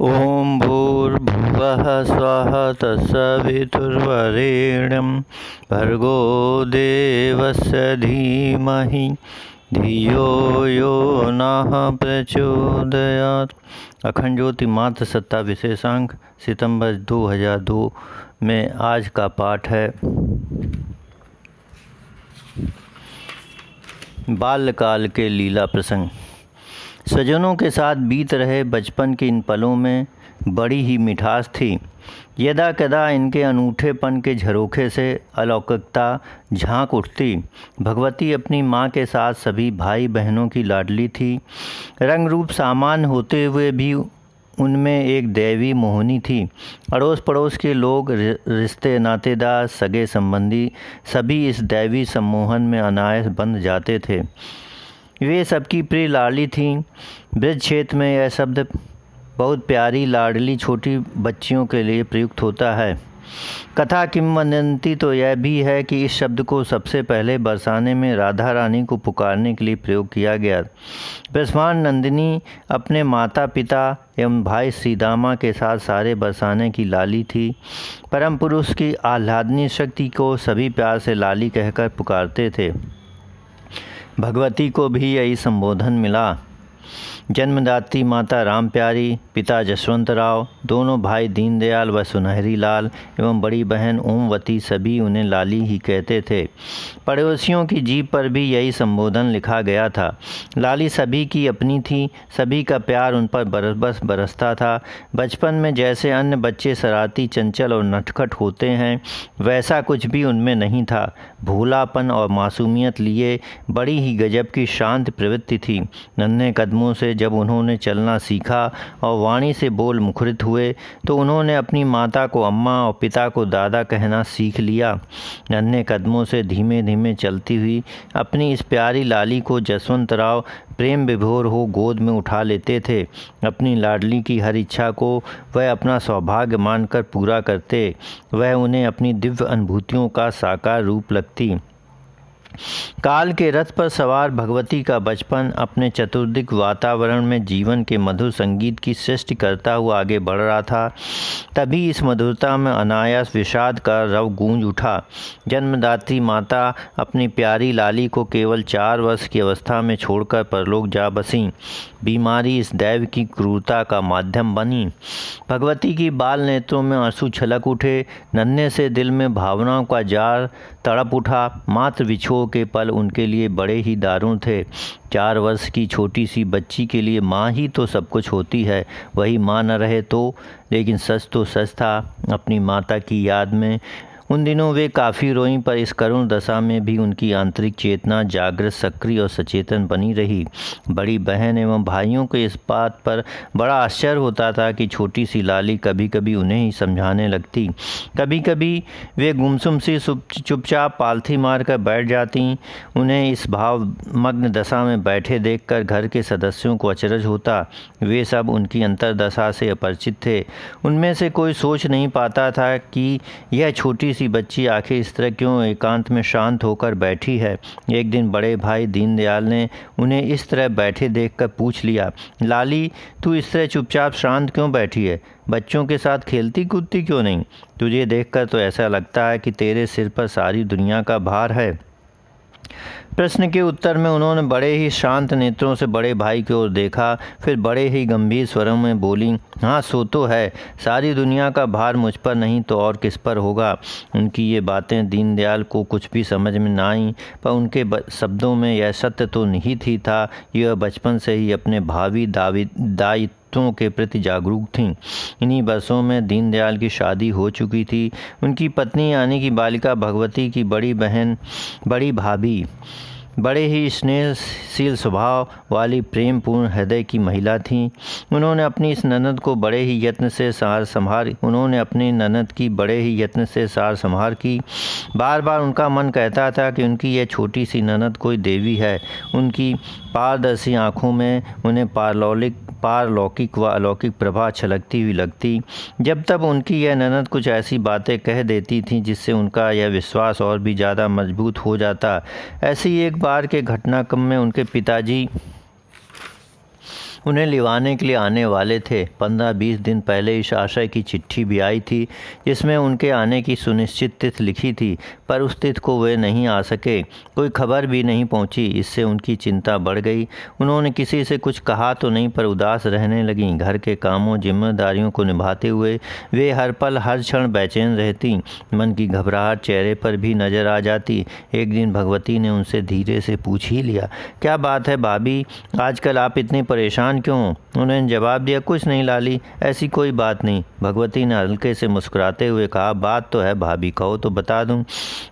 ओम भूर्भुवः स्वः तत्सवितुर्वरेण्यं भर्गो देवस्य धीमहि धियो यो नः प्रचोदयात्। अखंड ज्योति मात्र सत्ता विशेषांक सितंबर 2002 में आज का पाठ है बाल्यकाल के लीला प्रसंग। स्वजनों के साथ बीत रहे बचपन के इन पलों में बड़ी ही मिठास थी। यदा कदा इनके अनूठेपन के झरोखे से अलौकिकता झांक उठती। भगवती अपनी माँ के साथ सभी भाई बहनों की लाडली थी। रंग रूप सामान्य होते हुए भी उनमें एक दैवी मोहिनी थी। अड़ोस पड़ोस के लोग, रिश्ते नातेदार, सगे संबंधी सभी इस दैवी सम्मोहन में अनायास बंध जाते थे। वे सबकी प्रिय लाडली थीं। ब्रज क्षेत्र में यह शब्द बहुत प्यारी लाडली छोटी बच्चियों के लिए प्रयुक्त होता है। कथा किंवदंती तो यह भी है कि इस शब्द को सबसे पहले बरसाने में राधा रानी को पुकारने के लिए प्रयोग किया गया। ब्रजमान नंदिनी अपने माता पिता एवं भाई श्रीदामा के साथ सारे बरसाने की लाली थी। परम पुरुष की आह्लादनी शक्ति को सभी प्यार से लाली कहकर पुकारते थे। भगवती को भी यही संबोधन मिला। जन्मदात्री माता राम प्यारी, पिता जसवंत राव, दोनों भाई दीनदयाल व सुनहरी लाल एवं बड़ी बहन ओमवती सभी उन्हें लाली ही कहते थे। पड़ोसियों की जीभ पर भी यही संबोधन लिखा गया था। लाली सभी की अपनी थी, सभी का प्यार उन पर बरसता था। बचपन में जैसे अन्य बच्चे शरारती, चंचल और नटखट होते हैं, वैसा कुछ भी उनमें नहीं था। भोलापन और मासूमियत लिए बड़ी ही गजब की शांत प्रवृत्ति थी। नन्हे कदमों से जब उन्होंने चलना सीखा और वाणी से बोल मुखरित हुए तो उन्होंने अपनी माता को अम्मा और पिता को दादा कहना सीख लिया। नन्हे कदमों से धीमे धीमे चलती हुई अपनी इस प्यारी लाली को जसवंत राव प्रेम विभोर हो गोद में उठा लेते थे। अपनी लाडली की हर इच्छा को वह अपना सौभाग्य मानकर पूरा करते। वह उन्हें अपनी दिव्य अनुभूतियों का साकार रूप लगती। काल के रथ पर सवार भगवती का बचपन अपने चतुर्दिक वातावरण में जीवन के मधुर संगीत की सृष्टि करता हुआ आगे बढ़ रहा था। तभी इस मधुरता में अनायास विषाद का रव गूंज उठा। जन्मदात्री माता अपनी प्यारी लाली को केवल 4 वर्ष की अवस्था में छोड़कर परलोक जा बसीं। बीमारी इस दैव की क्रूरता का माध्यम बनी। भगवती की बाल नेत्रों में आंसू छलक उठे। नन्हे से दिल में भावनाओं का जार तड़प उठा। मात्र विछोह के पल उनके लिए बड़े ही दारुण थे। 4 वर्ष की छोटी सी बच्ची के लिए माँ ही तो सब कुछ होती है। वही माँ न रहे तो, लेकिन सच तो सच था। अपनी माता की याद में उन दिनों वे काफ़ी रोईं, पर इस करुण दशा में भी उनकी आंतरिक चेतना जागृत, सक्रिय और सचेतन बनी रही। बड़ी बहन एवं भाइयों को इस बात पर बड़ा आश्चर्य होता था कि छोटी सी लाली कभी कभी उन्हें ही समझाने लगती। कभी कभी वे गुमसुम सी चुपचाप पालथी मारकर बैठ जाती। उन्हें इस भावमग्न दशा में बैठे देखकर घर के सदस्यों को अचरज होता। वे सब उनकी अंतर्दशा से अपरिचित थे। उनमें से कोई सोच नहीं पाता था कि यह छोटी सी बच्ची आखिर इस तरह क्यों एकांत में शांत होकर बैठी है। एक दिन बड़े भाई दीनदयाल ने उन्हें इस तरह बैठे देखकर पूछ लिया, लाली, तू इस तरह चुपचाप शांत क्यों बैठी है? बच्चों के साथ खेलती कूदती क्यों नहीं? तुझे देखकर तो ऐसा लगता है कि तेरे सिर पर सारी दुनिया का भार है। प्रश्न के उत्तर में उन्होंने बड़े ही शांत नेत्रों से बड़े भाई की ओर देखा। फिर बड़े ही गंभीर स्वरों में बोली, हाँ सो तो है, सारी दुनिया का भार मुझ पर नहीं तो और किस पर होगा। उनकी ये बातें दीनदयाल को कुछ भी समझ में ना आई, पर उनके शब्दों में यह सत्य तो निहित ही था। यह बचपन से ही अपने भावी दायित्वों के प्रति जागरूक थीं। इन्हीं वर्षों में दीनदयाल की शादी हो चुकी थी। उनकी पत्नी यानी कि बालिका भगवती की बड़ी भाभी बड़े ही स्नेहशील स्वभाव वाली प्रेमपूर्ण हृदय की महिला थीं। उन्होंने अपनी इस ननद को बड़े ही यत्न से सार संभार की। बार बार उनका मन कहता था कि उनकी यह छोटी सी ननद कोई देवी है। उनकी पारदर्शी आँखों में उन्हें पारलौकिक व अलौकिक प्रभा छलकती हुई लगती। जब तब उनकी यह ननद कुछ ऐसी बातें कह देती थीं जिससे उनका यह विश्वास और भी ज़्यादा मजबूत हो जाता। ऐसी एक बार के घटनाक्रम में उनके पिताजी उन्हें लिवाने के लिए आने वाले थे। 15-20 दिन पहले इस आशय की चिट्ठी भी आई थी जिसमें उनके आने की सुनिश्चित तिथि लिखी थी, पर उस तिथि को वे नहीं आ सके। कोई खबर भी नहीं पहुंची। इससे उनकी चिंता बढ़ गई। उन्होंने किसी से कुछ कहा तो नहीं, पर उदास रहने लगीं। घर के कामों जिम्मेदारियों को निभाते हुए वे हर पल हर क्षण बेचैन रहती। मन की घबराहट चेहरे पर भी नजर आ जाती। एक दिन भगवती ने उनसे धीरे से पूछ ही लिया, क्या बात है भाभी, आजकल आप इतनी परेशान क्यों हो? उन्होंने जवाब दिया, कुछ नहीं लाली, ऐसी कोई बात नहीं। भगवती ने हल्के से मुस्कुराते हुए कहा, बात तो है भाभी, कहो तो बता दूं।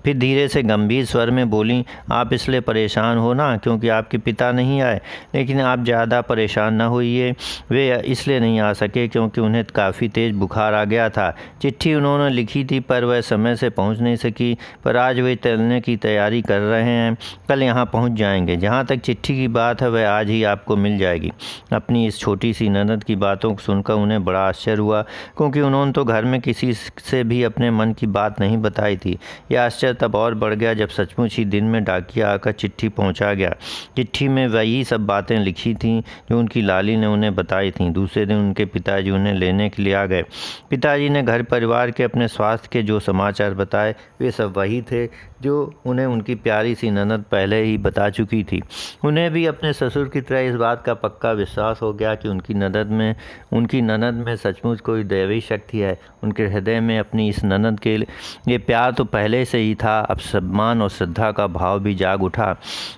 फिर धीरे से गंभीर स्वर में बोली, आप इसलिए परेशान हो ना क्योंकि आपके पिता नहीं आए, लेकिन आप ज़्यादा परेशान ना होइए। वे इसलिए नहीं आ सके क्योंकि उन्हें काफ़ी तेज़ बुखार आ गया था। चिट्ठी उन्होंने लिखी थी पर वह समय से पहुंच नहीं सकी, पर आज वे चलने की तैयारी कर रहे हैं, कल यहाँ पहुंच जाएंगे। जहाँ तक चिट्ठी की बात है वह आज ही आपको मिल जाएगी। अपनी इस छोटी सी ननद की बातों को सुनकर उन्हें बड़ा आश्चर्य हुआ, क्योंकि उन्होंने तो घर में किसी से भी अपने मन की बात नहीं बताई थी। यह आश्चर्य तब और बढ़ गया जब सचमुच ही दिन में डाकिया आकर चिट्ठी पहुंचा गया। चिट्ठी में वही सब बातें लिखी थीं जो उनकी लाली ने उन्हें बताई थीं। दूसरे दिन उनके पिताजी उन्हें लेने के लिए आ गए। पिताजी ने घर परिवार के अपने स्वास्थ्य के जो समाचार बताए वे सब वही थे जो उन्हें उनकी प्यारी सी ननद पहले ही बता चुकी थी। उन्हें भी अपने ससुर की तरह इस बात का पक्का विश्वास हो गया कि उनकी ननद में सचमुच कोई दैवी शक्ति है। उनके हृदय में अपनी इस ननद के लिए प्यार तो पहले से ही था, अब सम्मान और श्रद्धा का भाव भी जाग उठा।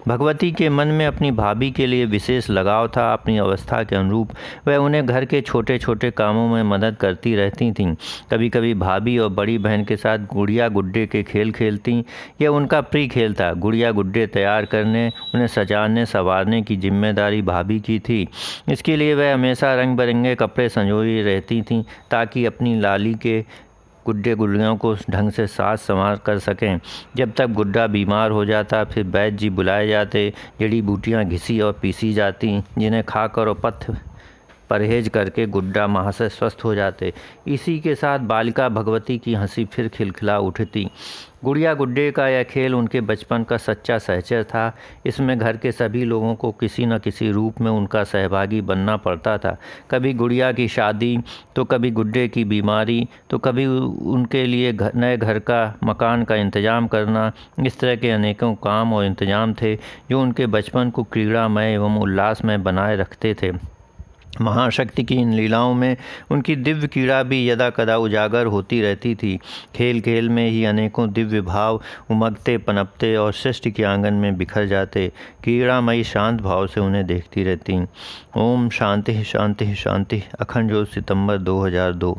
भगवती के मन में अपनी भाभी के लिए विशेष लगाव था। अपनी अवस्था के अनुरूप वह उन्हें घर के छोटे छोटे कामों में मदद करती रहती थीं। कभी कभी भाभी और बड़ी बहन के साथ गुड़िया गुड्डे के खेल खेलती। यह उनका प्रिय खेल था। गुड़िया गुड्डे तैयार करने, उन्हें सजाने संवारने की जिम्मेदारी भाभी की थी। इसके लिए वह हमेशा रंग बिरंगे कपड़े संजोई रहती थीं ताकि अपनी लाली के गुड्डे गुड़ियों को ढंग से साज संवार कर सकें। जब तक गुड्डा बीमार हो जाता फिर वैद्य जी बुलाए जाते, जड़ी बूटियाँ घिसी और पीसी जाती, जिन्हें खाकर और पथ्य परहेज करके गुड्डा माँ से स्वस्थ हो जाते। इसी के साथ बालिका भगवती की हंसी फिर खिलखिला उठती। गुड़िया गुड्डे का यह खेल उनके बचपन का सच्चा सहचर था। इसमें घर के सभी लोगों को किसी न किसी रूप में उनका सहभागी बनना पड़ता था। कभी गुड़िया की शादी, तो कभी गुड्डे की बीमारी, तो कभी उनके लिए नए घर का मकान का इंतजाम करना। इस तरह के अनेकों काम और इंतजाम थे जो उनके बचपन को क्रीड़ामय एवं उल्लासमय बनाए रखते थे। महाशक्ति की इन लीलाओं में उनकी दिव्य क्रीड़ा भी यदा कदा उजागर होती रहती थी। खेल खेल में ही अनेकों दिव्य भाव उमगते, पनपते और सृष्टि के आंगन में बिखर जाते। क्रीड़ामयी शांत भाव से उन्हें देखती रहती। ओम शांति शांति शांति। अखंड ज्योति, सितंबर 2002।